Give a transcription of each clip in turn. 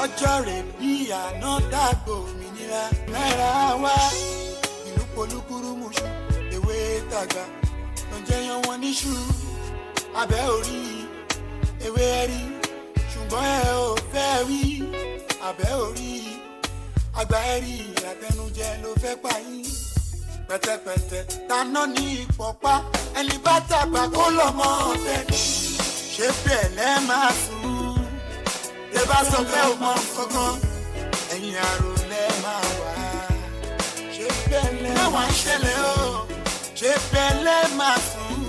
ọjọ́ rẹ̀ bí àná dàgbò òmìnira náírà wá ìlú polúkúrú mùsùn ewé tàgbà ló ń jẹyàn wọn níṣu abẹ́ orí ewé ẹ̀rí ṣùgbọ́n ẹ ò fẹ́ wí abẹ́ orí àgbà ẹ̀rí àtẹnujẹ ló fẹ́ pa yín pẹ̀tẹ̀pẹ̀tẹ̀ taná ní ìpọ̀pá ẹni bá tàgbà kó lọ́mọ ọ̀fẹ́ ní ṣé bẹ́ẹ̀ lẹ́ máa sùn tẹ bá sọ pé ò mọ kankan ẹ̀yìn àrò lẹ́ máa wà ṣé bẹ́ẹ̀ lẹ́ máa ṣẹlẹ̀ o ṣé bẹ́ẹ̀ lẹ́ máa sùn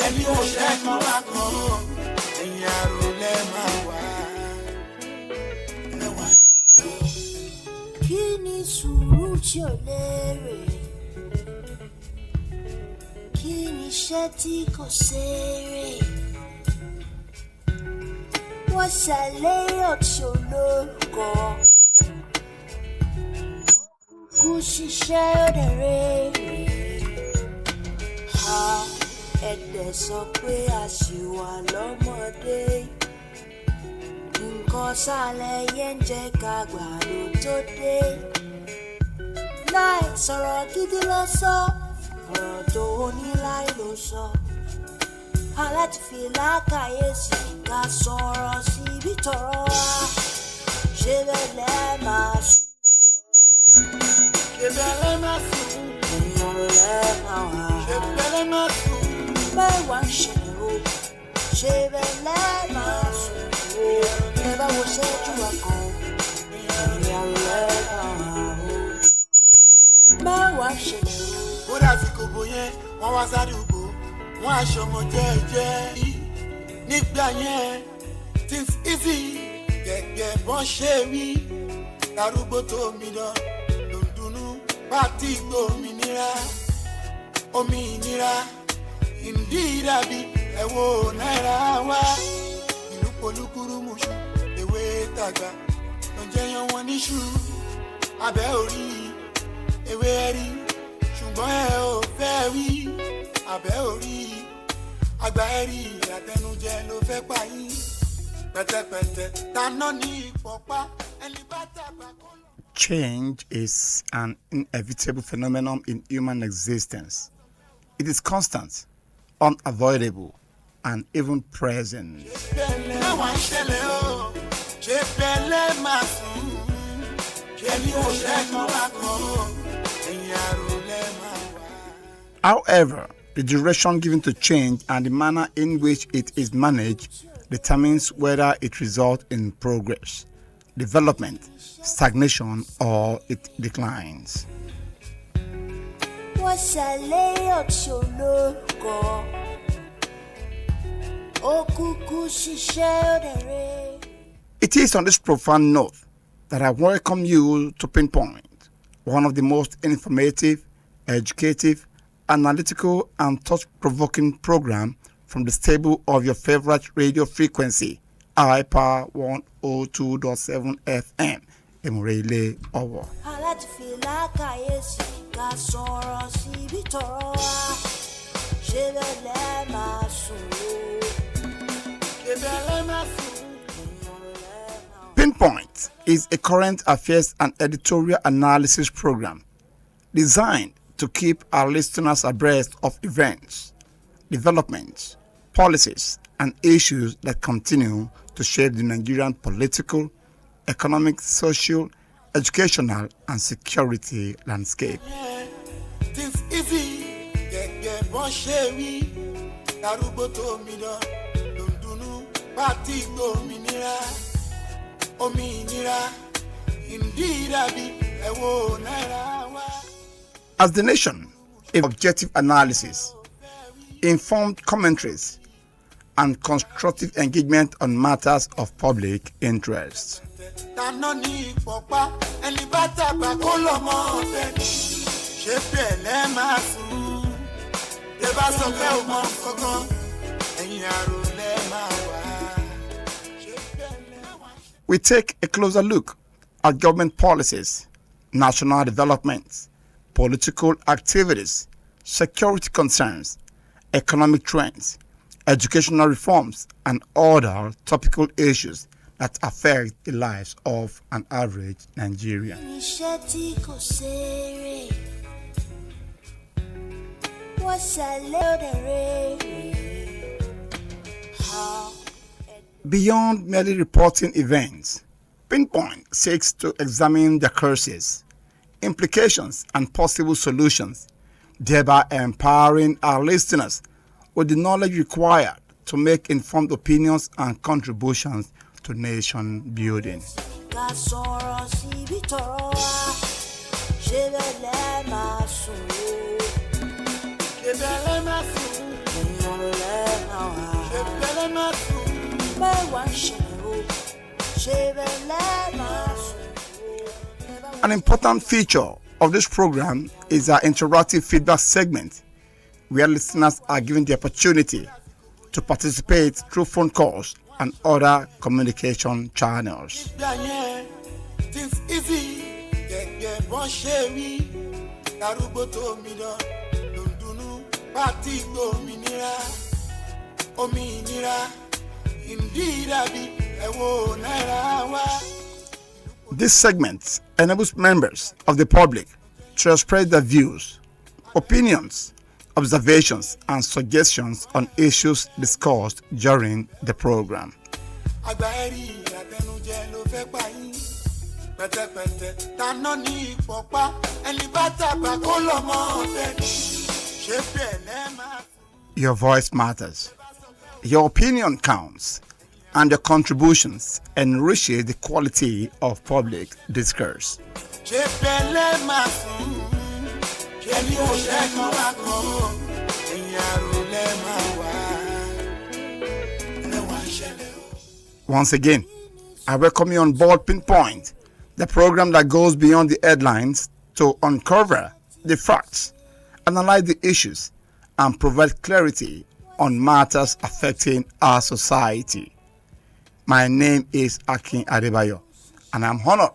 ẹni ò ṣẹ́gun wá kan ẹ̀yìn àrò lẹ́ máa wà. Kí ni sùúrù tí ò lérè? Kí ni iṣẹ́ tí kò ṣeré? Wọ́n ṣàlẹ́yọ̀ tí ò lórúkọ. Kú ṣiṣẹ́ òde rere. Ẹ̀dẹ̀ sọ pé a ṣì wà lọ́mọdé. Nǹkan sálẹ̀ yẹn ń jẹ́ ká gbàdo tó dé. Láì sọ̀rọ̀ gidi lọ sọ, ọ̀rọ̀ tó ní láì ló sọ. Aláti fi lákàyèsí ká sọ̀rọ̀ síbi tọ̀rọ̀ wá. Ṣé bẹ́ẹ̀ lẹ́ máa sùn? Ṣé bẹ́ẹ̀ lẹ́ máa sùn? Èèyàn lẹ́ máa wà. Ṣé bẹ́ẹ̀ lẹ́ máa sùn? Mẹ́wàá ń ṣẹlẹ̀ o. Ṣé bẹ́ẹ̀ lẹ́ máa sùn o? Ẹ bá wo ṣẹ́jú wa kan. Èèyàn lẹ́ máa wà o. Mẹ́wàá ń ṣẹlẹ̀ o. Ó dásìkò bò yẹn wọ́n wá sádùúgbò wọ́n aṣọ ọmọ jẹ́ẹ́jẹ́ nígbà yẹn things easy gẹ́gẹ́ bọ́n ṣe wí darúgbó tó mi lọ lòdùnú pátí gbòmìnira òmìnira ìdí dàbí ẹ̀wọ̀ náírà wá ìlú polúkúrú mùsù ewé tàgbà ló ń jẹyàn wọn níṣu abẹ́ orí ewé ẹ̀rí ṣùgbọ́n ẹ ò fẹ́ wí abẹ́ orí àgbà ẹ̀rí àtẹnujẹ ló fẹ́ pa yín pẹ̀tẹ̀pẹ̀tẹ̀ taná ní ìpọ̀pá ẹni bá tàgbà kọ́. Change is an inevitable phenomenon in human existence. It is constant, unavoidable, and even present. However, the duration given to change and the manner in which it is managed determines whether it results in progress, development, stagnation, or it declines. It is on this profound note that I welcome you to Pinpoint, one of the most informative, educative, analytical, and thought-provoking program from the stable of your favorite radio frequency, iPower 102.7 FM, Emurele Owo. Pinpoint is a current affairs and editorial analysis program designed to keep our listeners abreast of events, developments, policies, and issues that continue to shape the Nigerian political, economic, social, educational, and security landscape. As the nation, objective analysis, informed commentaries, and constructive engagement on matters of public interest. We take a closer look at government policies, national developments, political activities, security concerns, economic trends, educational reforms, and other topical issues that affect the lives of an average Nigerian. iṣẹ́ tí kò ṣeré wọ́n ṣàlẹ́ òdèrè. Beyond merely reporting events, Pinpoint seeks to examine their causes, implications, and possible solutions, thereby empowering our listeners with the knowledge required to make informed opinions and contributions to nation building. ká sọ̀rọ̀ síbi tọ̀rọ̀ wá ṣe bẹ́ẹ̀ máa sùn o. Ebele masu, èèyàn lẹ́ máa wà. ebele masu, mẹ́wàá ń ṣẹlẹ̀ o. ṣe bẹ́ẹ̀ máa sùn o. An important feature of this program is our interactive feedback segment, where listeners are given the opportunity to participate through phone calls and other communication channels. gbà yẹn, things easy, gẹ́gẹ́ bọ́n ṣe wí, darúgbó tó mi lọ, dùndùnú, pátí gbòmìnira, òmìnira, ìdírabi, ẹ̀wọ̀n náírà wá. This segment enables members of the public to express their views, opinions, observations, and suggestions on issues discussed during the program. Àgbà ẹ̀rí àtẹnujẹ ló fẹ́ pa yín. Pẹ̀tẹ̀pẹ̀tẹ̀ taná ní ìpọ̀pá, ẹni bá tàgbà kó lọ́mọ ọ̀tẹ̀ ní. Ṣé bẹ́ẹ̀ lẹ́ máa sùn? Your voice matters. Your opinion counts, and your contributions enriches the quality of public discourse. Ṣé bẹ́ẹ̀ lẹ́ máa sùn? Ṣé ní oṣẹ́ kan wá kan? Ẹ̀yìn àrò lẹ́ máa wá. Mẹ́wàá ń ṣẹlẹ̀ o. Once again, I welcome you on board Pinpoint, the program that goes beyond the headlines to uncover the facts, analyze the issues, and provide clarity on matters affecting our society. My name is Akin Adebayo, and I'm honored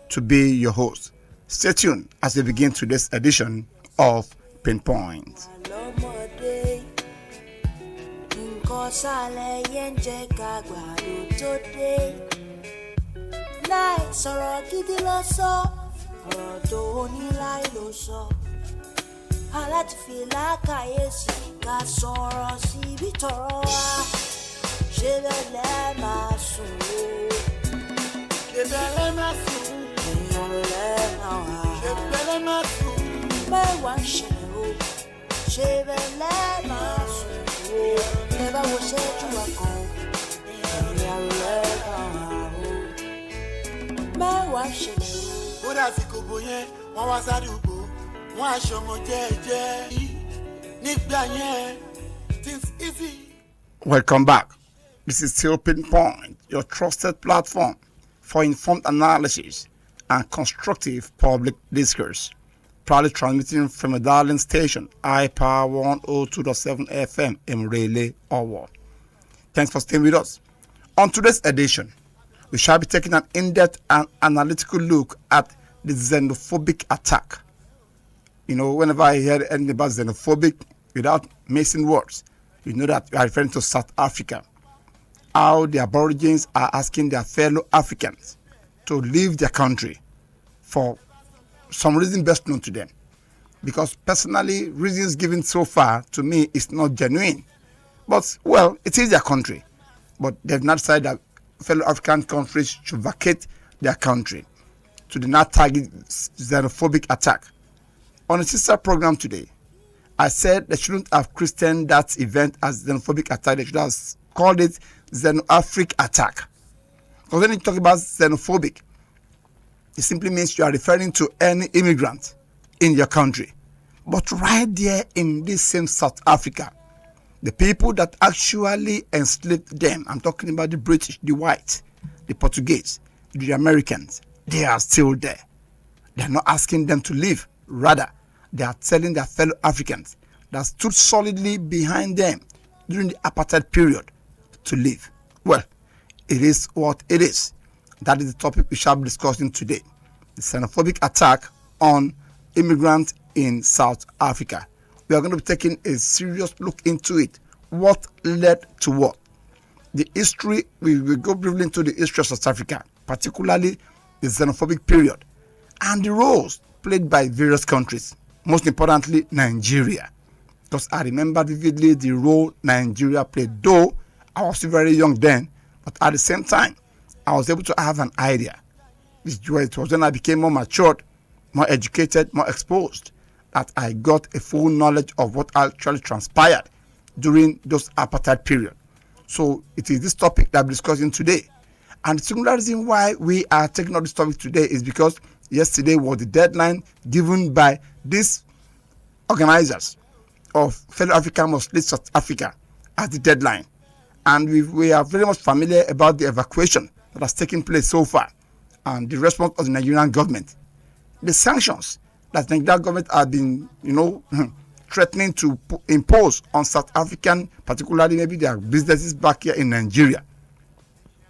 to be your host. Stay tuned as we begin today's edition of Pinpoint. lọ́mọdé nǹkan sálẹ̀ yẹn ń jẹ́ ká gbàdo tó dé. láì sọ̀rọ̀ gidi lọ sọ ọ̀rọ̀ tó ní láì ló sọ. aláti fi lákàyèsí ká sọ̀rọ̀ síbi tọ̀rọ̀ wá ṣe bẹ́ẹ̀ máa sùn o. Ṣé bẹ́ẹ̀ lẹ́ máa sùn? èèyàn lẹ́ máa wà. Ṣé bẹ́ẹ̀ lẹ́ máa sùn? mẹ́wàá ń ṣẹlẹ̀ o. ṣe bẹ́ẹ̀ máa sùn o. ẹ bá wo ṣẹ́jú wa kan èèyàn lẹ́ máa wà o. mẹ́wàá ń ṣẹlẹ̀ o. Bó dàsìkò bò yẹn, wọ́n wá sádùúgbò, wọ́n aṣọ ọmọ jẹ́ẹ́jẹ́. Nígbà yẹn, things easy. Welcome back. This is still Pinpoint, your trusted platform for informed analysis and constructive public discourse. Proudly transmitting from a darling station, iPower 102.7 FM in Raleigh, Owo. Thanks for staying with us. On today's edition, we shall be taking an in-depth and analytical look at the xenophobic attack. You know, whenever I hear anything about xenophobic, without missing words, you know that we are referring to South Africa. How the Aborigines are asking their fellow Africans to leave their country for some reason best known to them. Because personally, reasons given so far to me is not genuine. But, well, it is their country. But they've not decided that fellow African countries should vacate their country to the not target xenophobic attack. On a sister program today, I said they shouldn't have christened that event as xenophobic attack. They should have called it Xeno-Afric attack. Because when you talk about xenophobic, it simply means you are referring to any immigrant in your country. But right there in this same South Africa, the people that actually enslaved them, I'm talking about the British, the whites, the Portuguese, the Americans, they are still there. They are not asking them to leave. Rather, they are telling their fellow Africans that stood solidly behind them during the apartheid period to leave. Well, it is what it is. That is the topic we shall be discussing today. The xenophobic attack on immigrants in South Africa. We are going to be taking a serious look into it. What led to what? The history, we will go briefly into the history of South Africa, particularly the xenophobic period and the roles played by various countries, most importantly Nigeria. Because I remember vividly the role Nigeria played, though I was still very young then, but at the same time, I was able to have an idea. It was when I became more matured, more educated, more exposed, that I got a full knowledge of what actually transpired during those apartheid period. So it is this topic that we're discussing today. And the singular reason why we are taking up this topic today is because yesterday was the deadline given by these organizers of Fellow African must leave South Africa as the deadline. And we are very much familiar about the evacuation that has taken place so far and the response of the Nigerian government. The sanctions that the Nigerian government have been, threatening to impose on South African, particularly maybe their businesses back here in Nigeria.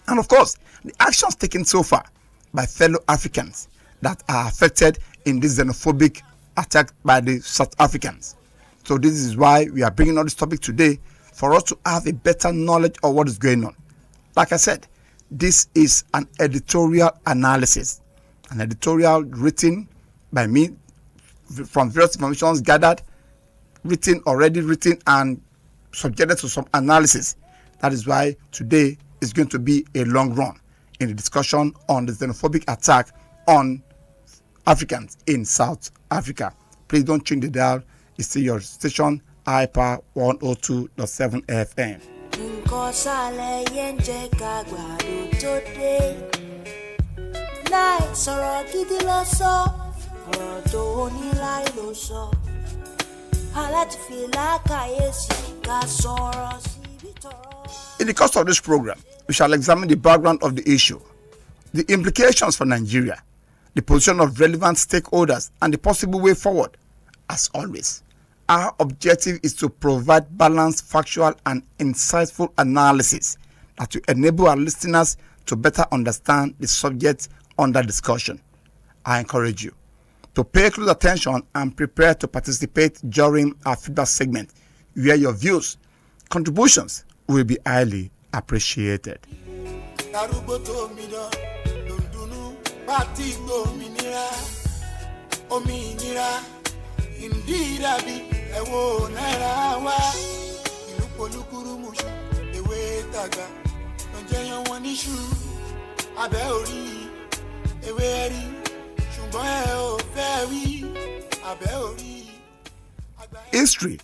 And of course, the actions taken so far by fellow Africans that are affected in this xenophobic attack by the South Africans. So this is why we are bringing on this topic today, for us to have a better knowledge of what is going on. Like I said, this is an editorial analysis, an editorial written by me from various informations gathered, already written and subjected to some analysis. That is why today is going to be a long run in the discussion on the xenophobic attack on Africans in South Africa. Please don't change the dial. It's still your station, iPower 102.7 FM. In the course of this program, we shall examine the background of the issue, the implications for Nigeria, the position of relevant stakeholders, and the possible way forward. As always, our objective is to provide balanced, factual, and insightful analysis that will enable our listeners to better understand the subject under discussion. I encourage you to pay close attention and prepare to participate during our feedback segment, where your views, contributions will be highly appreciated. History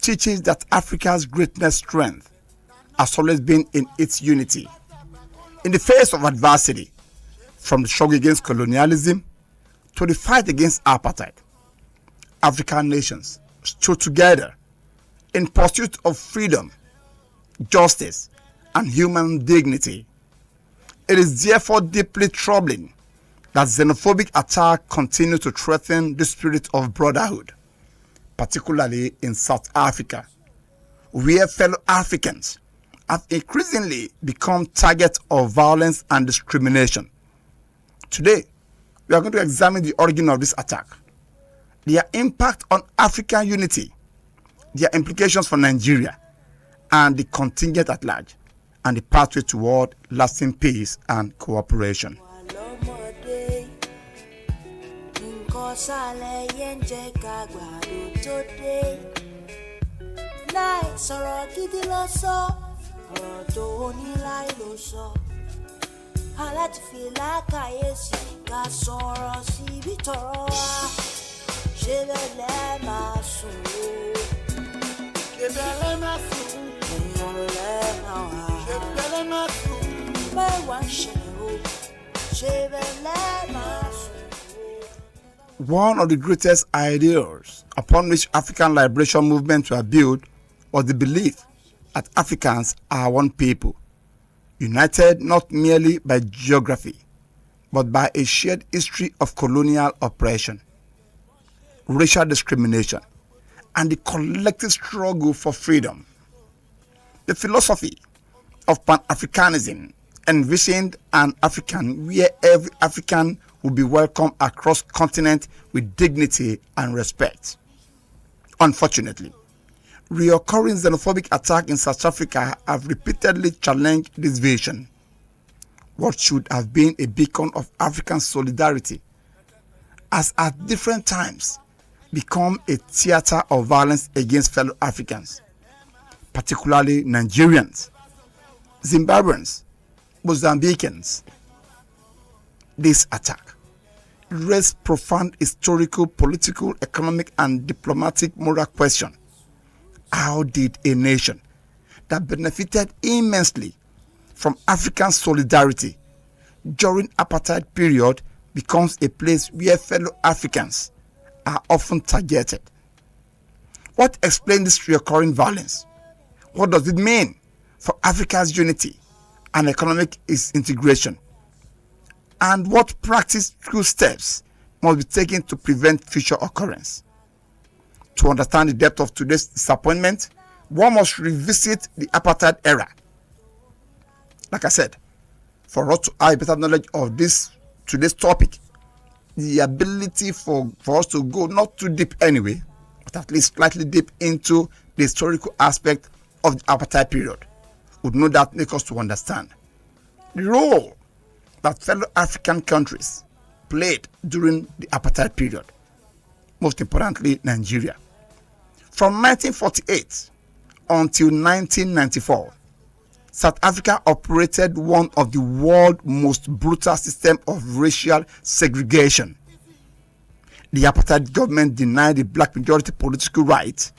teaches that Africa's greatest strength has always been in its unity. In the face of adversity, from the struggle against colonialism to the fight against apartheid, African nations stood together in pursuit of freedom, justice, and human dignity. It is therefore deeply troubling that xenophobic attacks continue to threaten the spirit of brotherhood, particularly in South Africa, where fellow Africans have increasingly become targets of violence and discrimination. Today, we are going to examine the origin of this attack, their impact on African unity, their implications for Nigeria, and the contingent at large, and the pathway toward lasting peace and cooperation. One of the greatest ideals upon which African liberation movements were built was the belief that Africans are one people, united not merely by geography, but by a shared history of colonial oppression, racial discrimination, and the collective struggle for freedom. The philosophy of Pan-Africanism envisioned an African where every African would be welcomed across continent with dignity and respect. Unfortunately, Reoccurring xenophobic attacks in South Africa have repeatedly challenged this vision. What should have been a beacon of African solidarity has at different times become a theater of violence against fellow Africans, particularly Nigerians, Zimbabweans, Mozambicans. This attack raised profound historical, political, economic, and diplomatic moral questions. How did a nation that benefited immensely from African solidarity during apartheid period becomes a place where fellow Africans are often targeted? What explains this recurring violence? What does it mean for Africa's unity and economic integration? And what practical steps must be taken to prevent future occurrence? To understand the depth of today's disappointment, one must revisit the apartheid era. Like I said, for us to have better knowledge of today's topic, the ability for us to go not too deep anyway, but at least slightly deep into the historical aspect of the apartheid period, would no doubt make us to understand the role that fellow African countries played during the apartheid period, most importantly Nigeria. From 1948 until 1994, South Africa operated one of the world's most brutal systems of racial segregation. The apartheid government denied the black majority political rights,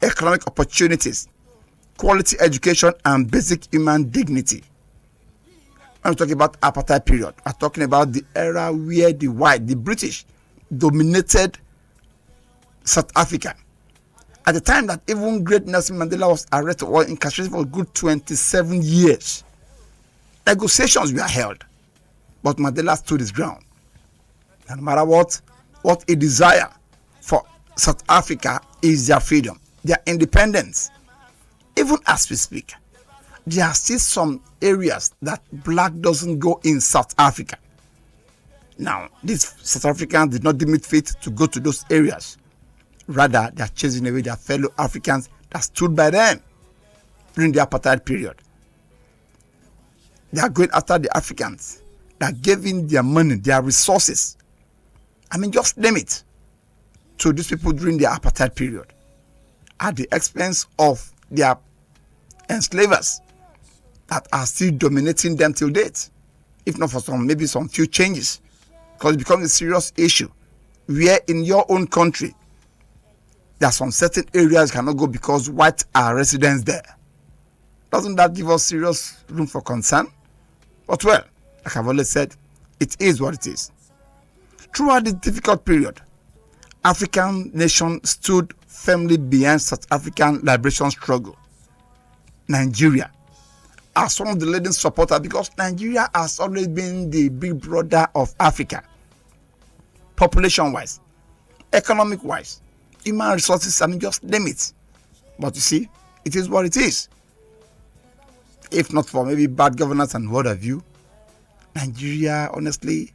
economic opportunities, quality education, and basic human dignity. When we're talking about apartheid period, we're talking about the era where the British, dominated South Africa. At the time that even great Nelson Mandela was arrested or incarcerated for a good 27 years, negotiations were held, but Mandela stood his ground. And no matter what a desire for South Africa is their freedom, their independence. Even as we speak, there are still some areas that black doesn't go in South Africa. Now, these South Africans did not deem it fit to go to those areas. Rather, they are chasing away their fellow Africans that stood by them during the apartheid period. They are going after the Africans that gave in their money, their resources. Just name it, to these people during the apartheid period, at the expense of their enslavers that are still dominating them till date, if not for maybe some few changes, because it becomes a serious issue where in your own country there are some certain areas cannot go because whites are residents there. Doesn't that give us serious room for concern? But well, like I've always said, it is what it is. Throughout this difficult period, African nations stood firmly behind South African liberation struggle. Nigeria, as one of the leading supporters, because Nigeria has always been the big brother of Africa, population-wise, economic-wise, human resources, just name it. But you see, it is what it is. If not for maybe bad governance and what have you, Nigeria, honestly,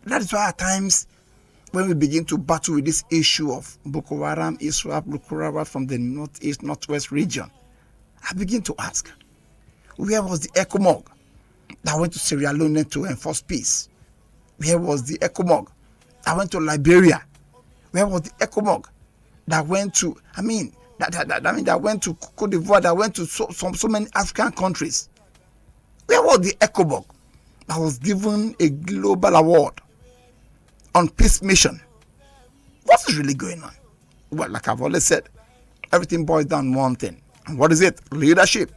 that is why at times when we begin to battle with this issue of Boko Haram, Israel, Boko Haram from the northeast, northwest region, I begin to ask, where was the ECOMOG that went to Sierra Leone to enforce peace? Where was the ECOMOG that went to Liberia? Where was the ECOMOG that went to, that went to Cote d'Ivoire, that went to so many African countries? Where was the ECOMOG that was given a global award on peace mission? What is really going on? Well, like I've always said, everything boils down to one thing. And what is it? Leadership.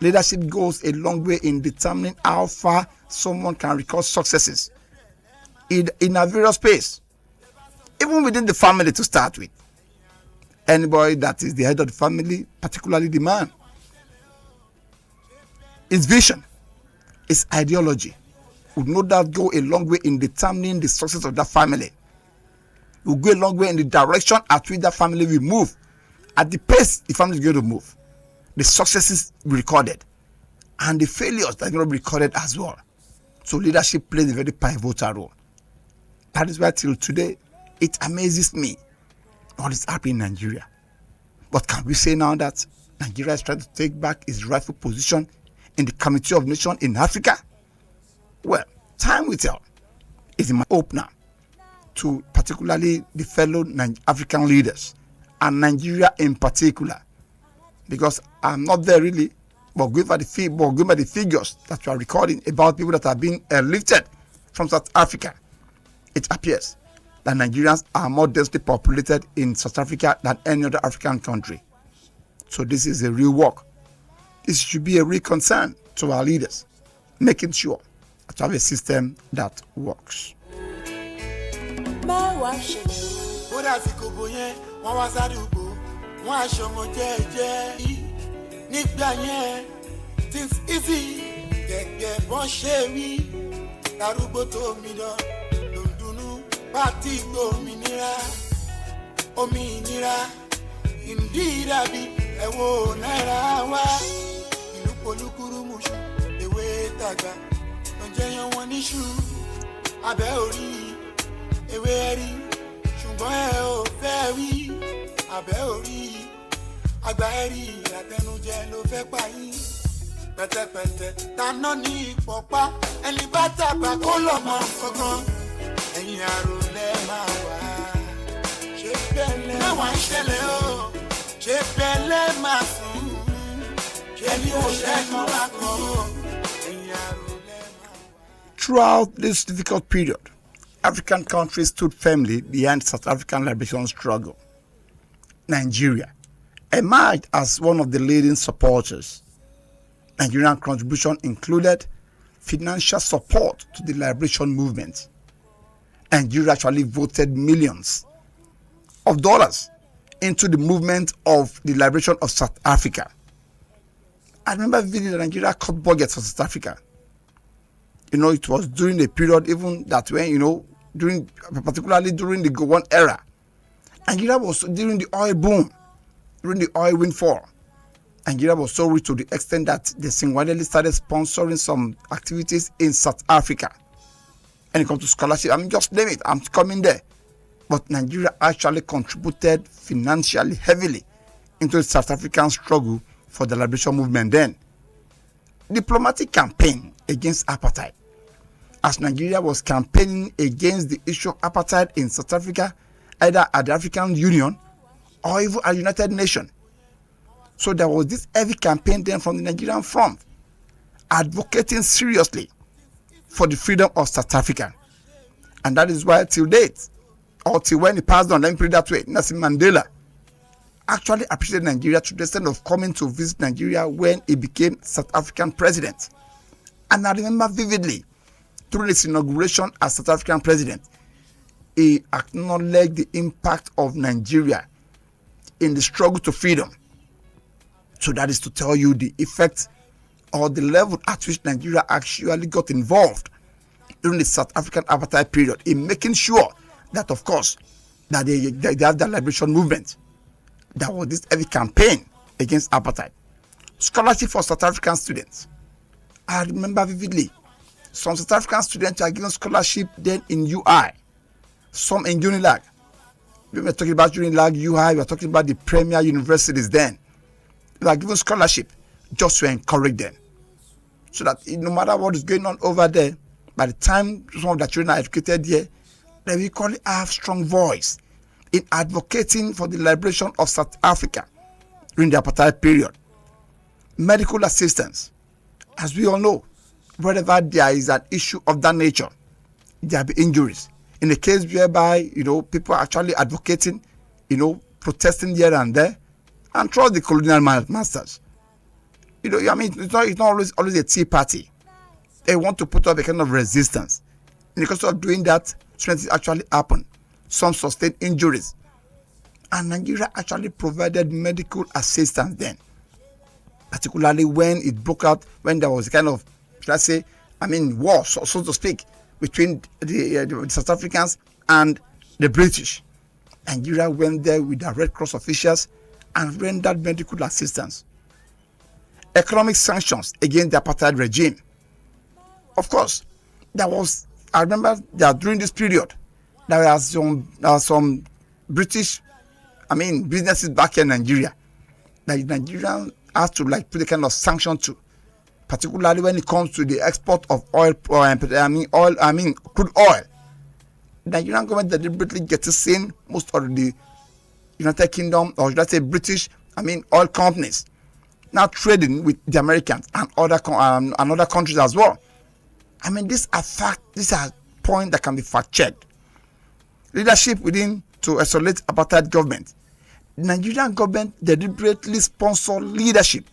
Leadership goes a long way in determining how far someone can record successes in a various space, even within the family to start with. Anybody that is the head of the family, particularly the man, his vision, his ideology would no doubt go a long way in determining the success of that family. It will go a long way in the direction at which that family will move, at the pace the family is going to move. The successes recorded and the failures that are going to be recorded as well. So leadership plays a very pivotal role. That is why till today it amazes me what is happening in Nigeria. But can we say now that Nigeria is trying to take back its rightful position in the Committee of Nations in Africa? Well, time will tell. It's my hope now to particularly the fellow African leaders and Nigeria in particular, because I'm not there really, but going by the figures that you are recording about people that are being lifted from South Africa, it appears that Nigerians are more densely populated in South Africa than any other African country. So this is a real work. This should be a real concern to our leaders, making sure to have a system that works. Bódà sí kòbó yẹn, wọ́n wá sádùúgbò, wọ́n aṣọ́mọ jẹ́ẹ́jẹ́. Nígbà yẹn, things easy, gẹ́gẹ́ bọ́n ṣe wí. Darúgbó tó mi dán, dùndùnú, pátí gbòmìnira. Òmìnira, ìdí ìdàbí, ẹ̀wọ̀n náírà wá. Ìlú polúkúrú mùsùn, ewé tàgbà. Lọ́njẹ́yàn wọn níṣu, abẹ́ orí, ewé rí. Ṣùgbọ́n ẹ ò fẹ́ wí, abẹ́ orí. Àgbà ẹ̀rí àtẹnujẹ ló fẹ́ pa yín. Pẹ̀tẹ̀pẹ̀tẹ̀ taná ní ìpọ̀pá, ẹni bá tàgbà kó lọ́mọ kankan. Ẹ̀yin àròlẹ̀ máa wà. Ṣé bẹ́lẹ̀ máa ń ṣẹlẹ̀ o? Ṣé bẹ́lẹ̀ máa sùn? Ṣé ní òṣèlú máa kọ́ o? Ẹ̀yin àròlẹ̀ máa wà. Throughout this difficult period, African countries stood firmly behind South African liberation struggle. Nigeria emerged as one of the leading supporters. Nigerian contribution included financial support to the liberation movement. Nigeria actually voted millions of dollars into the movement of the liberation of South Africa. I remember vividly that Nigeria cut budgets for South Africa. It was during the period even that when, particularly during the Gowon era, Nigeria was during the oil boom, during the oil windfall. Nigeria was so rich to the extent that they single-handedly started sponsoring some activities in South Africa. And it comes to scholarship, just name it, I'm coming there. But Nigeria actually contributed financially, heavily, into the South African struggle for the liberation movement then. Diplomatic campaign against apartheid. As Nigeria was campaigning against the issue of apartheid in South Africa, either at the African Union or even at the United Nations. So there was this heavy campaign then from the Nigerian front, advocating seriously for the freedom of South Africa. And that is why till date, or till when he passed on, let me put it that way, Nelson Mandela actually appreciated Nigeria to the extent of coming to visit Nigeria when he became South African president. And I remember vividly, during his inauguration as South African president, he acknowledged the impact of Nigeria in the struggle to freedom. So that is to tell you the effect or the level at which Nigeria actually got involved during the South African apartheid period in making sure that, of course, that they have the liberation movement. There was this heavy campaign against apartheid. Scholarship for South African students. I remember vividly, some South African students are given scholarship then in UI, some in UNILAG. We were talking about UNILAG, UI, we were talking about the premier universities then. They are given scholarship just to encourage them. So that no matter what is going on over there, by the time some of the children are educated here, they will equally have strong voice in advocating for the liberation of South Africa during the apartheid period. Medical assistance. As we all know, wherever there is an issue of that nature, there will be injuries. In a case whereby, people are actually advocating, protesting here and there, and throughout the colonial masters. It's not always a tea party. They want to put up a kind of resistance. In the course of doing that, things actually happen. Some sustained injuries. And Nigeria actually provided medical assistance then. Particularly when it broke out, when there was a kind of, war, so to speak, between the South Africans and the British. Nigeria went there with the Red Cross officials and rendered medical assistance. Economic sanctions against the apartheid regime. Of course, I remember that during this period, there were some British, businesses back in Nigeria that Nigerian has to put a kind of sanction to, particularly when it comes to the export of oil, crude oil. The Nigerian government deliberately jettisoned most of the United Kingdom, or let's say British, oil companies, now trading with the Americans and other countries as well. These are points that can be fact-checked. Leadership within to isolate apartheid government. The Nigerian government deliberately sponsored leadership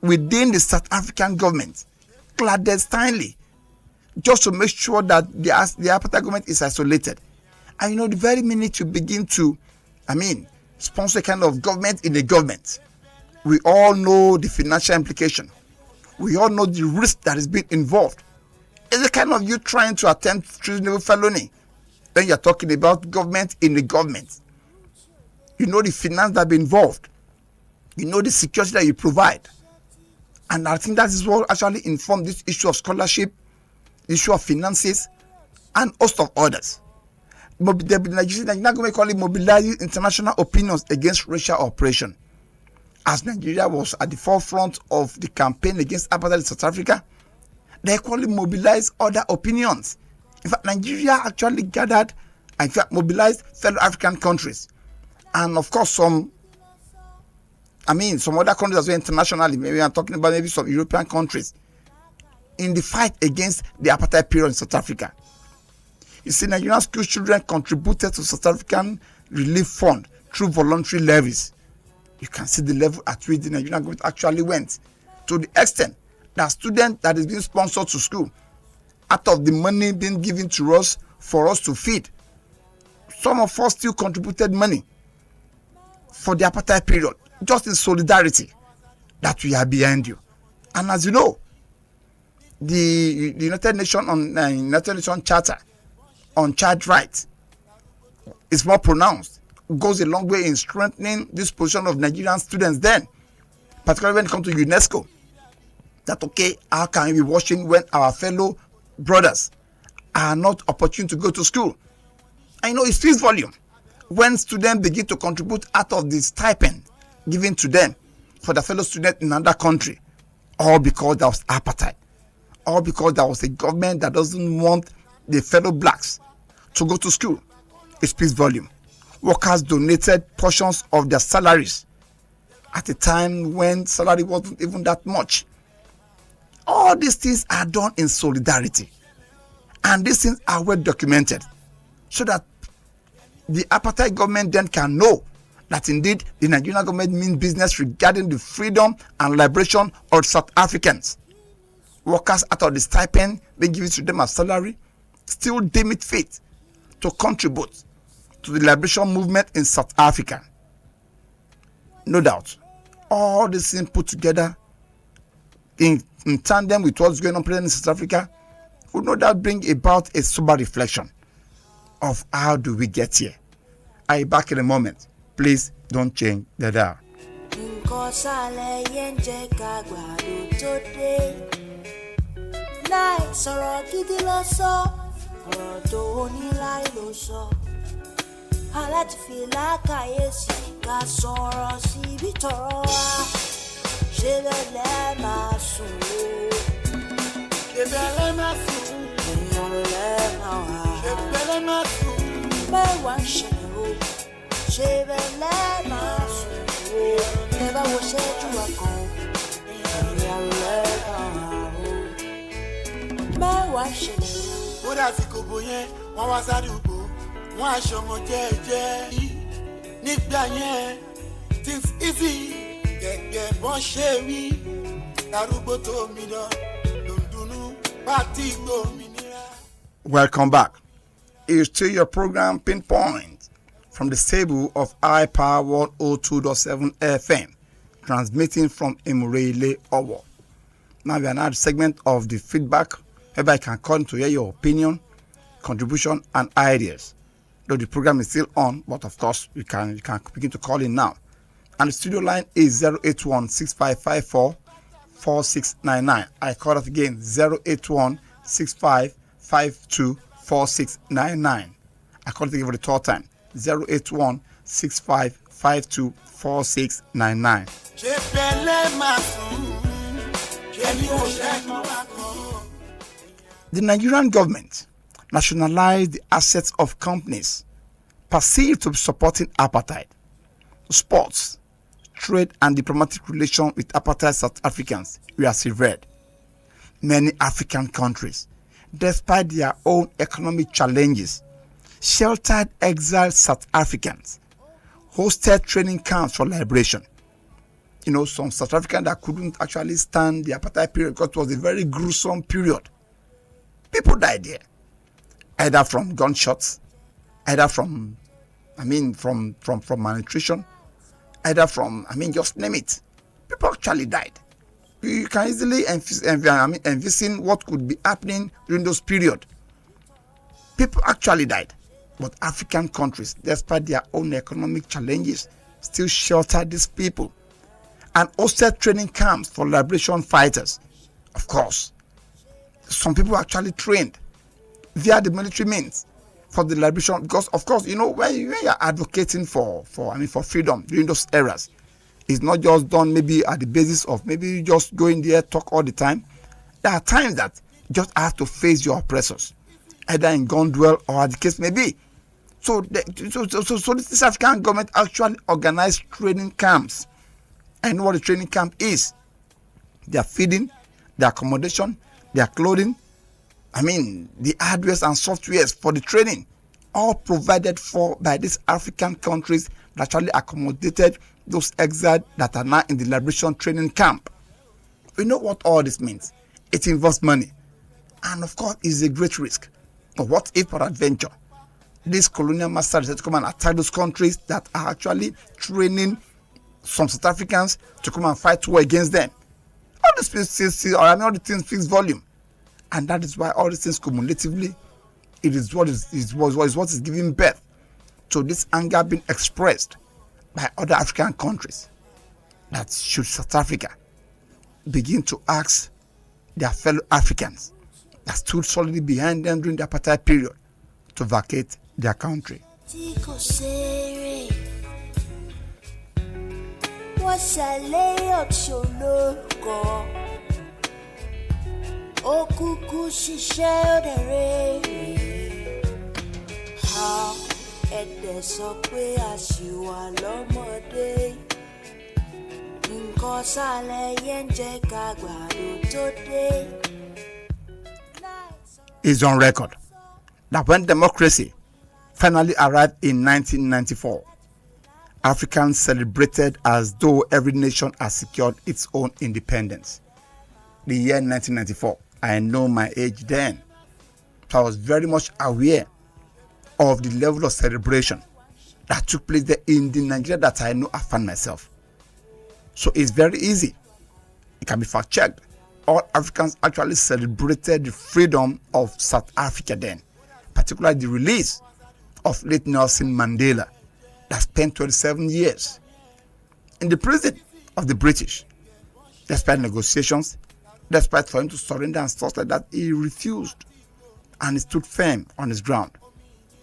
within the South African government clandestinely, just to make sure that the apartheid government is isolated. And the very minute you begin to, sponsor a kind of government in the government, we all know the financial implication. We all know the risk that is being involved. It's a kind of you trying to attempt treasonable felony. Then you're talking about government in the government. You know the finance that be involved. You know the security that you provide. And I think that is what actually informed this issue of scholarship, issue of finances, and host of others. The Nigerian government call it mobilizing international opinions against racial oppression. As Nigeria was at the forefront of the campaign against apartheid in South Africa, they equally mobilized other opinions. In fact, Nigeria actually gathered and mobilized fellow African countries. And of course, some other countries as well internationally. Maybe I'm talking about maybe some European countries in the fight against the apartheid period in South Africa. You see, Nigerian school children contributed to South African Relief Fund through voluntary levies. You can see the level at which the Nigerian government actually went, to the extent that students that is being sponsored to school, out of the money being given to us for us to feed, some of us still contributed money for the apartheid period, just in solidarity that we are behind you. And as you know, the United Nations Charter on child rights is more pronounced, goes a long way in strengthening this position of Nigerian students then, particularly when it comes to UNESCO. That how can we be watching when our fellow brothers are not opportune to go to school? I know it speaks volume when students begin to contribute out of the stipend given to them for their fellow students in another country, all because there was apartheid, all because there was a government that doesn't want the fellow blacks to go to school. It speaks volume. Workers donated portions of their salaries at a time when salary wasn't even that much. All these things are done in solidarity, and these things are well documented, so that the apartheid government then can know that indeed the Nigerian government means business regarding the freedom and liberation of South Africans. Workers out of the stipend being given to them as salary still deem it fit to contribute to the liberation movement in South Africa. No doubt, all these things put together in tandem with what's going on in South Africa would no doubt bring about a sober reflection of how do we get here. I'll be back in a moment. Please don't change the dial. nígbà yẹn things easy gẹ́gẹ́ bọ́n ṣe wí darúgbó tó mi lọ lòdùnú pàtí gbòmìnira. Welcome back. It's still your program Pinpoint from the stable of High Power 102.7 FM, transmitting from Emurele, Owo. Now we are now the segment of the feedback, whereby I can call to hear your opinion, contribution, and ideas. Though the program is still on, but of course you can begin to call in now. And the studio line is 081-6554-4699. I call it again, 081-6552-4699. I call it again for the third time, 081-6552-4699. 4699. ṣe pẹ̀lẹ́ máa sùn ẹni ò ṣẹ́gun wá kan. The Nigerian government nationalized the assets of companies perceived to be supporting apartheid. Sports, trade, and diplomatic relations with apartheid South Africans were severed. Many African countries, despite their own economic challenges, sheltered exiled South Africans, hosted training camps for liberation. Some South Africans that couldn't actually stand the apartheid period because it was a very gruesome period. People died there, either from gunshots, either from malnutrition, either from, just name it. People actually died. You can easily envision what could be happening during those periods. People actually died. But African countries, despite their own economic challenges, still sheltered these people and hosted training camps for liberation fighters. Of course, some people actually trained via the military means for the liberation, because of course, when you're advocating for freedom during those eras, it's not just done maybe at the basis of maybe just going there, talk all the time. There are times that you just have to face your oppressors, either in gun duel or as the case may be. So this African government actually organized training camps. And what the training camp is, their feeding, their accommodation, their clothing, the hardware and softwares for the training, all provided for by these African countries that actually accommodated those exiles that are now in the liberation training camp. We know what all this means. It involves money. And of course, it's a great risk. But what if, peradventure, these colonial masters decide to come and attack those countries that are actually training some South Africans to come and fight war against them? All these things speaks volume. And that is why all these things cumulatively, it is what is giving birth to this anger being expressed by other African countries. That should South Africa begin to ask their fellow Africans that stood solidly behind them during the apartheid period to vacate their country. It's on record that when democracy finally arrived in 1994, Africans celebrated as though every nation has secured its own independence. The year 1994, I know my age then, so I was very much aware of the level of celebration that took place there in the Nigeria that I know I found myself. So it's very easy. It can be fact-checked. All Africans actually celebrated the freedom of South Africa then, particularly the release of late Nelson Mandela, that spent 27 years in the prison of the British. Despite negotiations, despite for him to surrender and stuff like that, he refused, and he stood firm on his ground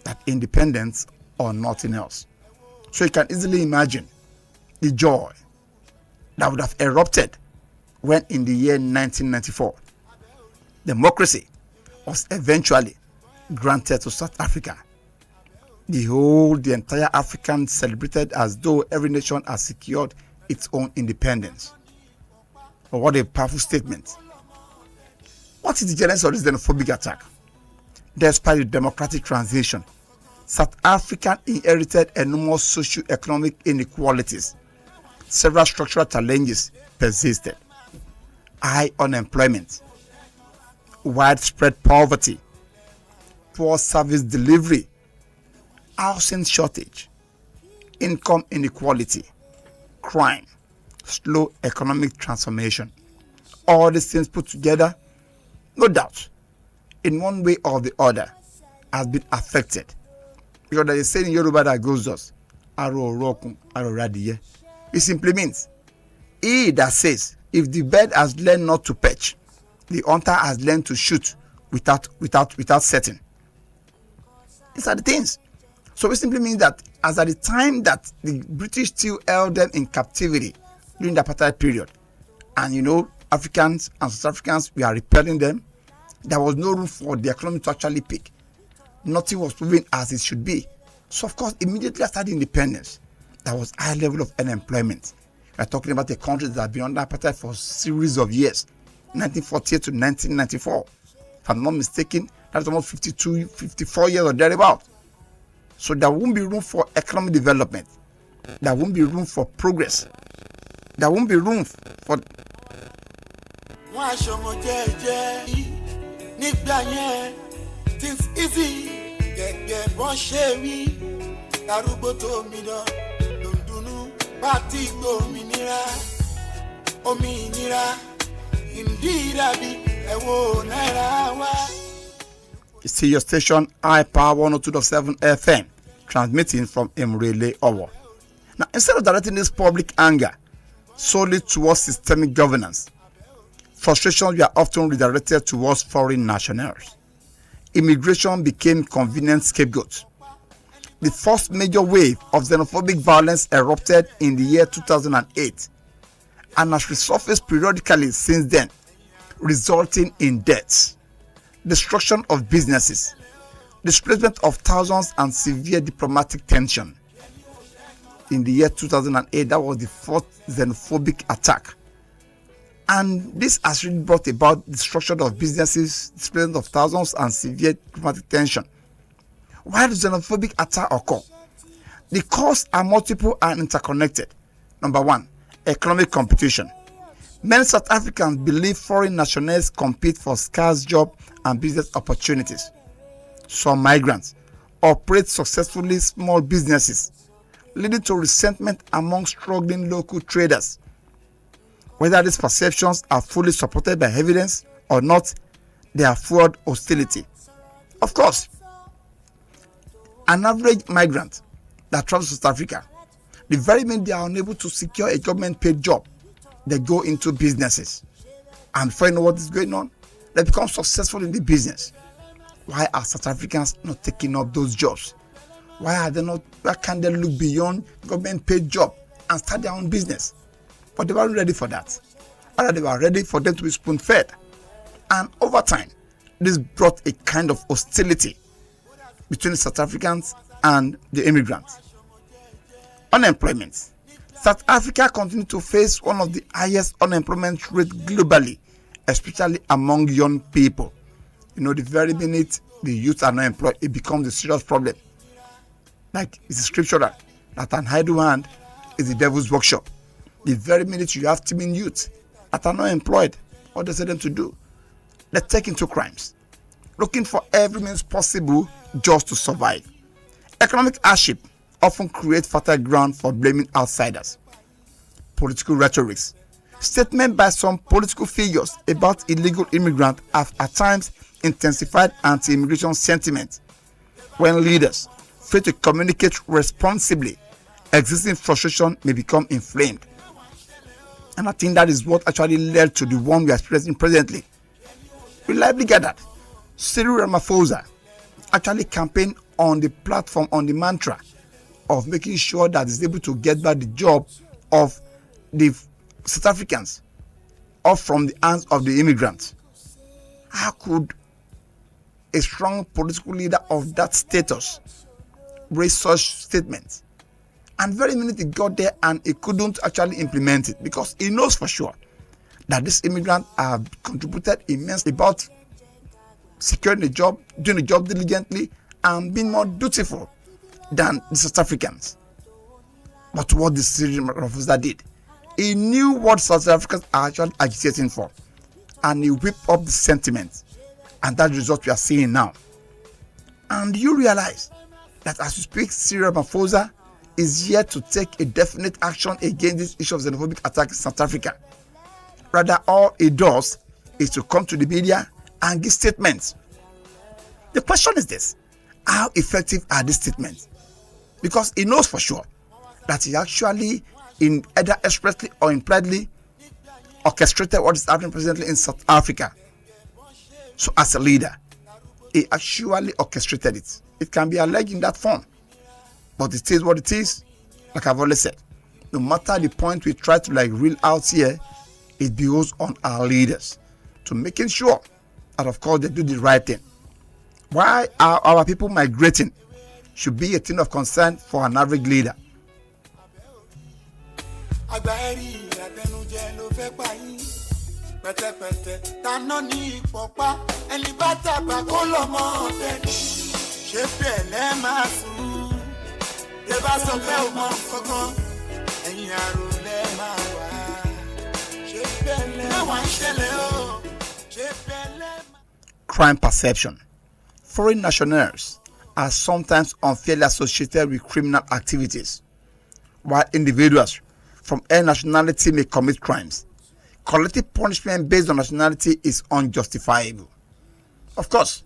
that independence or nothing else. So you can easily imagine the joy that would have erupted when in the year 1994, democracy was eventually granted to South Africa. The entire African celebrated as though every nation has secured its own independence. But what a powerful statement. What is the genesis of this xenophobic attack? Despite the democratic transition, South Africa inherited enormous socio-economic inequalities. Several structural challenges persisted. High unemployment, widespread poverty, poor service delivery, housing shortage, income inequality, crime, slow economic transformation. All these things put together, no doubt, in one way or the other, has been affected. Because there is a saying in Yoruba that goes thus, Aro Orokun, Aro Radiye. It simply means, he that says, if the bird has learned not to perch, the hunter has learned to shoot without setting. These are the things. So it simply means that as at the time that the British still held them in captivity during the apartheid period, and Africans and South Africans were repelling them, there was no room for the economy to actually peak. Nothing was moving as it should be. So of course, immediately after the independence, there was high level of unemployment. We are talking about a country that had been under apartheid for a series of years, 1948 to 1994. If I'm not mistaken, that's almost 52, 54 years or thereabout. So there won't be room for economic development. There won't be room for progress. There won't be room for. Wọ́n aṣọmọ jẹ́jẹ́ nígbà yẹn things easy gẹ́gẹ́ bọ́n ṣe wí darúgbó tó mi dán dùndùnú pátí gbòmìnira òmìnira ìdírabi ẹ̀wọ̀ náírà wá. You see your station High Power 102.7 FM transmitting from Emrele, Owo. Now, instead of directing this public anger solely towards systemic governance, frustrations were often redirected towards foreign nationals. Immigration became convenient scapegoats. The first major wave of xenophobic violence erupted in the year 2008 and has resurfaced periodically since then, resulting in deaths, destruction of businesses, displacement of thousands, and severe diplomatic tension. In the year 2008, that was the fourth xenophobic attack. And this has really brought about destruction of businesses, displacement of thousands, and severe diplomatic tension. Why does xenophobic attack occur? The causes are multiple and interconnected. Number one, economic competition. Many South Africans believe foreign nationals compete for scarce job and business opportunities. Some migrants operate successfully small businesses, leading to resentment among struggling local traders. Whether these perceptions are fully supported by evidence or not, they are fueled hostility. Of course, an average migrant that travels to South Africa, the very minute they are unable to secure a government-paid job, they go into businesses. And before you know what is going on, they become successful in the business. Why are South Africans not taking up those jobs? Why can't they look beyond government-paid job and start their own business? But they weren't ready for that. Rather, they were ready for them to be spoon-fed. And over time, this brought a kind of hostility between the South Africans and the immigrants. Unemployment. South Africa continues to face one of the highest unemployment rates globally, especially among young people. The very minute the youth are not employed, it becomes a serious problem. Like it's scriptural that an idle hand is the devil's workshop. The very minute you have teeming youth that are not employed, what they say them to do? They take into crimes, looking for every means possible just to survive. Economic hardship often creates fertile ground for blaming outsiders. Political rhetorics. Statements by some political figures about illegal immigrants have at times intensified anti-immigration sentiment. When leaders fail to communicate responsibly, existing frustration may become inflamed. And I think that is what actually led to the one we are experiencing presently. Reliably gathered, Cyril Ramaphosa actually campaigned on the platform, on the mantra of making sure that he's able to get back the job of the South Africans off from the hands of the immigrants. How could a strong political leader of that status raise such statements? And very minute he got there and he couldn't actually implement it, because he knows for sure that these immigrants have contributed immensely about securing a job, doing the job diligently, and being more dutiful than the South Africans. But what the Cyril Ramaphosa did, he knew what South Africans are actually agitating for, and he whipped up the sentiment, and that is what we are seeing now. And you realize that as we speak, Cyril Ramaphosa is yet to take a definite action against this issue of xenophobic attack in South Africa. Rather, all he does is to come to the media and give statements. The question is this: how effective are these statements? Because he knows for sure that he actually, in either expressly or impliedly, orchestrated what is happening presently in South Africa. So as a leader, he actually orchestrated it. It can be alleged in that form. But it is what it is. Like I've always said, no matter the point we try to reel out here, it behoves on our leaders to making sure that, of course, they do the right thing. Why are our people migrating should be a thing of concern for an average leader. Crime perception. Foreign nationals are sometimes unfairly associated with criminal activities, while individuals from any nationality may commit crimes. Collective punishment based on nationality is unjustifiable. Of course,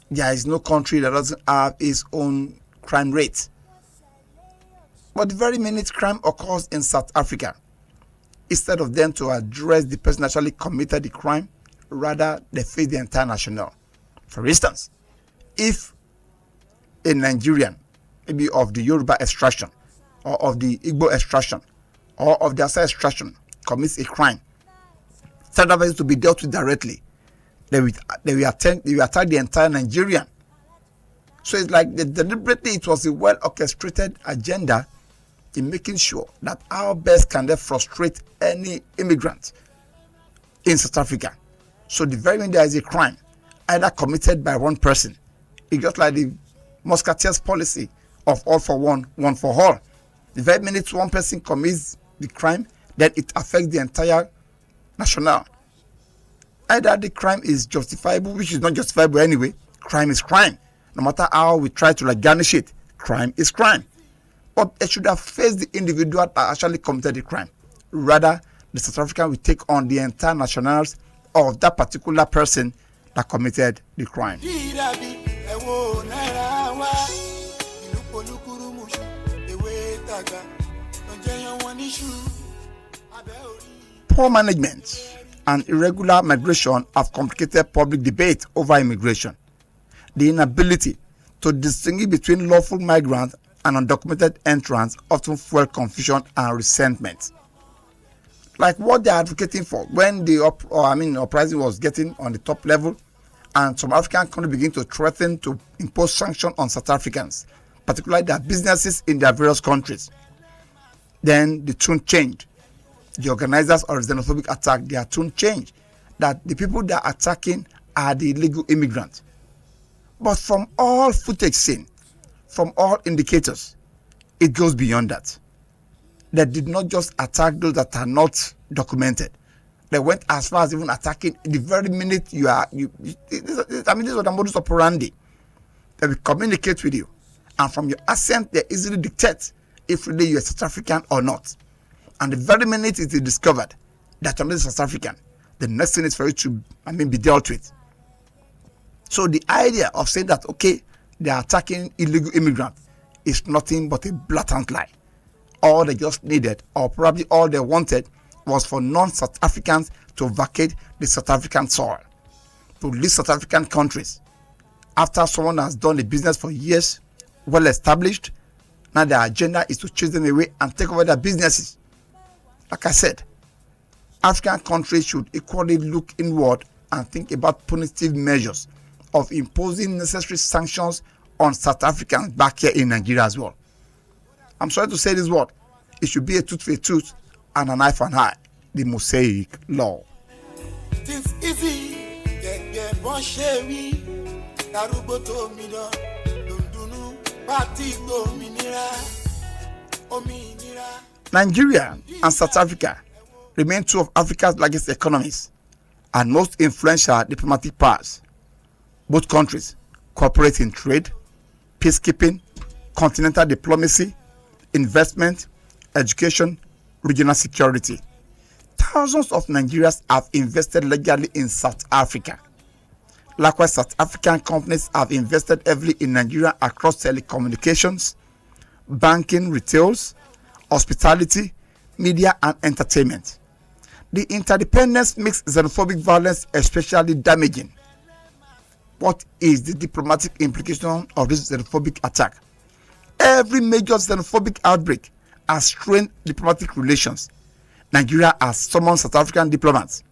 there is no country that doesn't have its own crime rate. But the very minute crime occurs in South Africa, instead of them to address the person that actually committed the crime, rather they face the entire national. For instance, if a Nigerian, maybe of the Yoruba extraction, or of the Igbo extraction, or of the Asa extraction, commits a crime, instead of it to be dealt with directly, they will attack the entire Nigerian. So it's like deliberately it was a well orchestrated agenda in making sure that how best can they frustrate any immigrant in South Africa. So the very minute there is a crime, either committed by one person, it's just like the Musketeers policy of all for one, one for all. The very minute one person commits the crime, then it affects the entire national. Either the crime is justifiable, which is not justifiable anyway. Crime is crime. No matter how we try to garnish it, crime is crime. But it should have faced the individual that actually committed the crime. Rather, the South African will take on the entire nationals of that particular person that committed the crime. Poor management and irregular migration have complicated public debate over immigration. The inability to distinguish between lawful migrants and undocumented entrants often fuel confusion and resentment. Like what they are advocating for when the uprising was getting on the top level, and some African countries begin to threaten to impose sanctions on South Africans, particularly their businesses in their various countries. Then the tune changed. The organizers of the xenophobic attack, their tune changed, that the people they are attacking are the illegal immigrants. But from all footage seen, from all indicators, it goes beyond that. They did not just attack those that are not documented. They went as far as even attacking the very minute this is what the modus operandi. They will communicate with you, and from your accent, they easily dictate if really you are South African or not. And the very minute it is discovered that you're not South African, the next thing is for you to be dealt with. So the idea of saying that okay, they are attacking illegal immigrants is nothing but a blatant lie. All they just needed, or probably all they wanted, was for non-South Africans to vacate the South African soil, to leave South African countries. After someone has done the business for years, well established, now their agenda is to chase them away and take over their businesses. Like I said, African countries should equally look inward and think about punitive measures of imposing necessary sanctions on South Africans back here in Nigeria as well. I'm sorry to say this word. It should be a tooth for a tooth and an eye for an eye. The Mosaic Law. Things easy, Nigeria and South Africa remain two of Africa's largest economies and most influential diplomatic powers. Both countries cooperate in trade, peacekeeping, continental diplomacy, investment, education, regional security. Thousands of Nigerians have invested legally in South Africa. Likewise, South African companies have invested heavily in Nigeria across telecommunications, banking, retails, hospitality, media, and entertainment. The interdependence makes xenophobic violence especially damaging. What is the diplomatic implication of this xenophobic attack? every major xenophobic outbreak has strained diplomatic relations. Nigeria has summoned South African diplomats,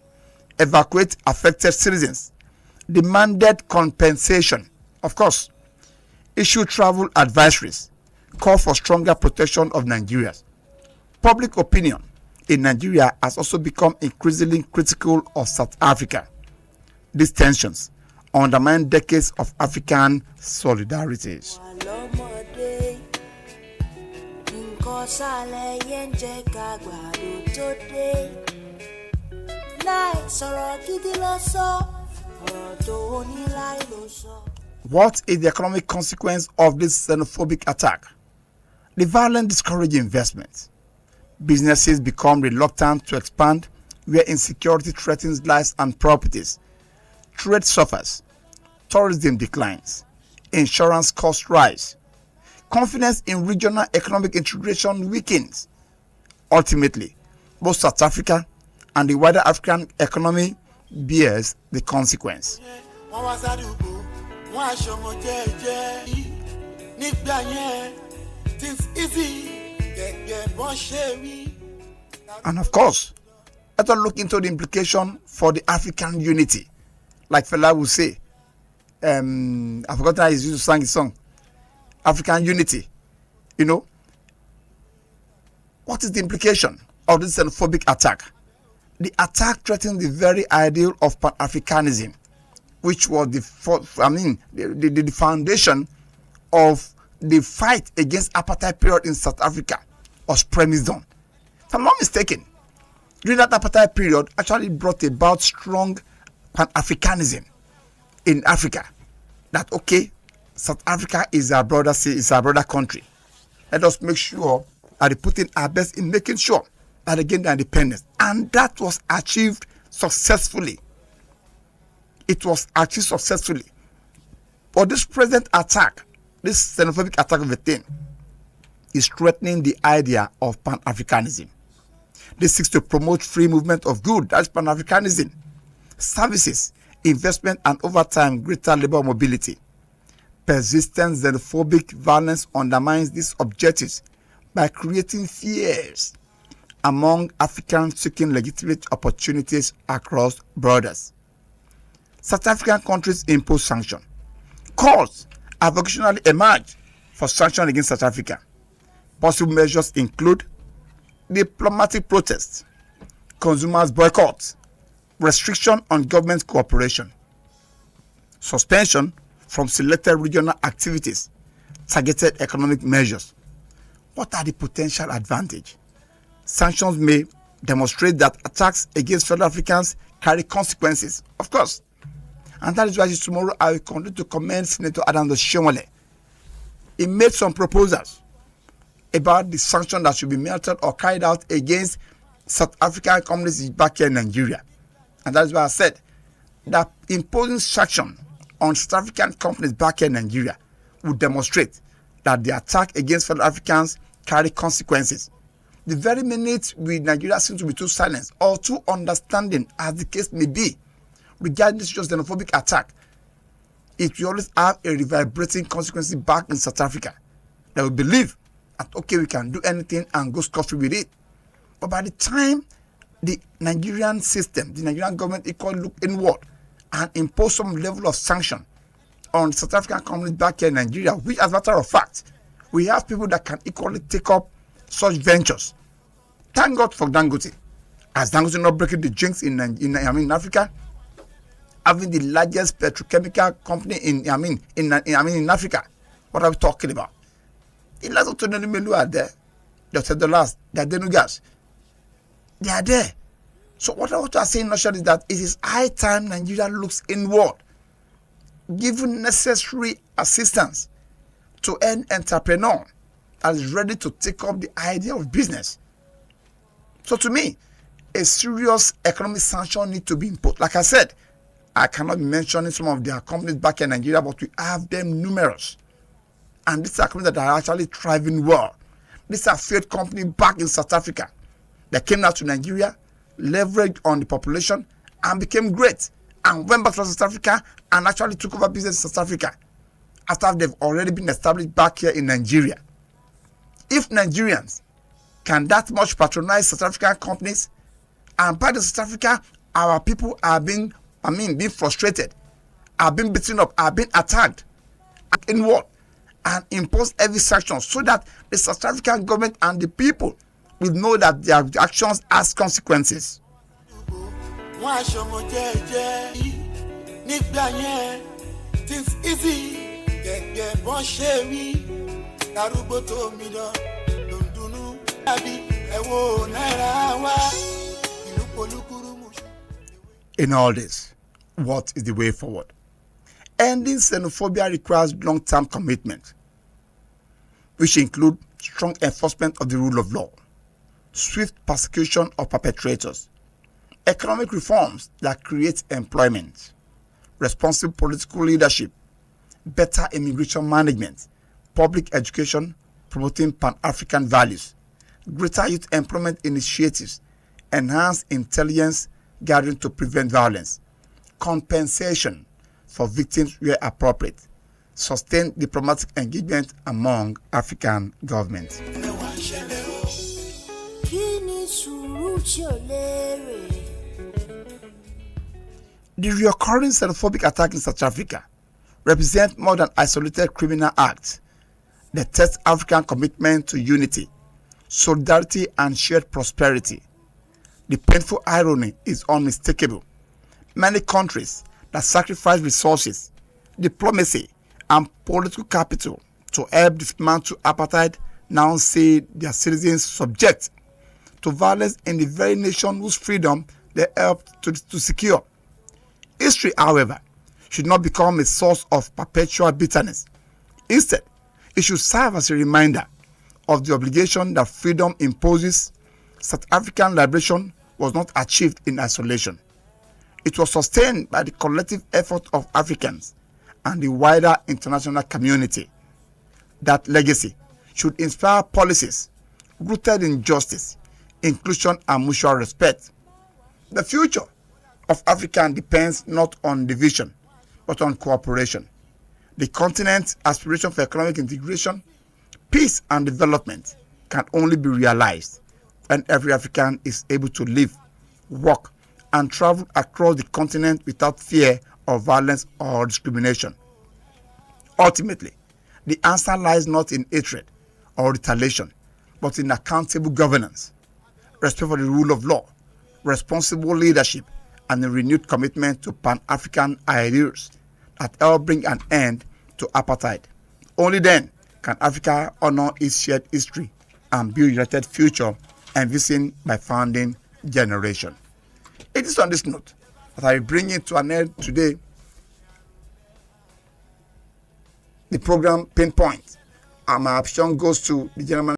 evacuated affected citizens, demanded compensation, of course, issued travel advisories, called for stronger protection of Nigerians. Public opinion in Nigeria has also become increasingly critical of South Africa. These tensions undermine decades of African solidarities. What is the economic consequence of this xenophobic attack? The violence discourages investment. Businesses become reluctant to expand where insecurity threatens lives and properties. Trade suffers. Tourism declines. Insurance costs rise. Confidence in regional economic integration weakens. Ultimately, both South Africa and the wider African economy bears the consequence. And of course, let us look into the implication for the African unity. Like Fela will say, I forgot how he used to sing his song, African unity. You know, what is the implication of this xenophobic attack? The attack threatened the very ideal of Pan-Africanism, which was the foundation of the fight against apartheid period in South Africa was premised on. If I'm not mistaken, during that apartheid period actually brought about strong Pan-Africanism in Africa. That okay, South Africa is our brother country. Let us make sure that we put in our best in making sure that they gain their independence. And that was achieved successfully. It was achieved successfully. But this present attack, this xenophobic attack of a thing, is threatening the idea of Pan-Africanism. This seeks to promote free movement of goods, that's Pan-Africanism, services, investment, and over time, greater labor mobility. Persistent xenophobic violence undermines these objectives by creating fears among Africans seeking legitimate opportunities across borders. South African countries impose sanctions. Calls have occasionally emerged for sanctions against South Africa. Possible measures include diplomatic protests, consumers boycotts, restriction on government cooperation, suspension from selected regional activities, targeted economic measures. What are the potential advantages? Sanctions may demonstrate that attacks against fellow Africans carry consequences, of course. And that is why tomorrow I will continue to commend Senator Adam Shomole. He made some proposals about the sanction that should be melted or carried out against South African companies back here in Nigeria. And that is why I said that imposing sanction on South African companies back here in Nigeria would demonstrate that the attack against fellow Africans carry consequences. The very minute Nigeria seems to be too silent or too understanding, as the case may be, regarding this just xenophobic attack, it will always have a reverberating consequences back in South Africa. They will believe that, okay, we can do anything and go scot-free with it. But by the time the Nigerian system, the Nigerian government equally look inward and impose some level of sanction on South African companies back here in Nigeria, which as a matter of fact, we have people that can equally take up such ventures. Thank God for Dangote. As Dangote not breaking the jinx in Africa, having the largest petrochemical company in Africa. What are we talking about? The last of Melu are there. They said the last, they are gas. They are there. So what I want to say in nutshell is that it is high time Nigeria looks inward, giving necessary assistance to an entrepreneur that is ready to take up the idea of business. So to me, a serious economic sanction needs to be imposed. Like I said, I cannot be mentioning some of their companies back in Nigeria, but we have them numerous. And these are companies that are actually thriving well. These are failed companies back in South Africa. They came out to Nigeria, leveraged on the population, and became great. And went back to South Africa and actually took over business in South Africa after they've already been established back here in Nigeria. If Nigerians can that much patronize South African companies, and by the South Africa, our people are being frustrated, are being beaten up, are being attacked, in what? And impose heavy sanctions so that the South African government and the people will know that their actions has consequences. Things easy, get one share In all this, what is the way forward? Ending xenophobia requires long-term commitment, which include strong enforcement of the rule of law, swift persecution of perpetrators, economic reforms that create employment, responsible political leadership, better immigration management, public education promoting Pan-African values, greater youth employment initiatives, enhanced intelligence gathering to prevent violence, compensation for victims where appropriate, sustained diplomatic engagement among African governments. The recurring xenophobic attack in South Africa represents more than isolated criminal acts. They test African commitment to unity, solidarity, and shared prosperity. The painful irony is unmistakable. Many countries that sacrifice resources, diplomacy, and political capital to help dismantle apartheid now see their citizens subject to violence in the very nation whose freedom they helped to secure. History, however, should not become a source of perpetual bitterness. Instead, it should serve as a reminder of the obligation that freedom imposes. South African liberation was not achieved in isolation. It was sustained by the collective effort of Africans and the wider international community. That legacy should inspire policies rooted in justice, inclusion, and mutual respect. The future of Africa depends not on division, but on cooperation. The continent's aspiration for economic integration, peace, and development can only be realized when every African is able to live, work, and travel across the continent without fear of violence or discrimination. Ultimately, the answer lies not in hatred or retaliation, but in accountable governance, respect for the rule of law, responsible leadership, and a renewed commitment to Pan-African ideals that help bring an end to apartheid. Only then can Africa honor its shared history and build a united future envisioned by founding generation. It is on this note that I bring it to an end today the program Pinpoint, and my option goes to the gentleman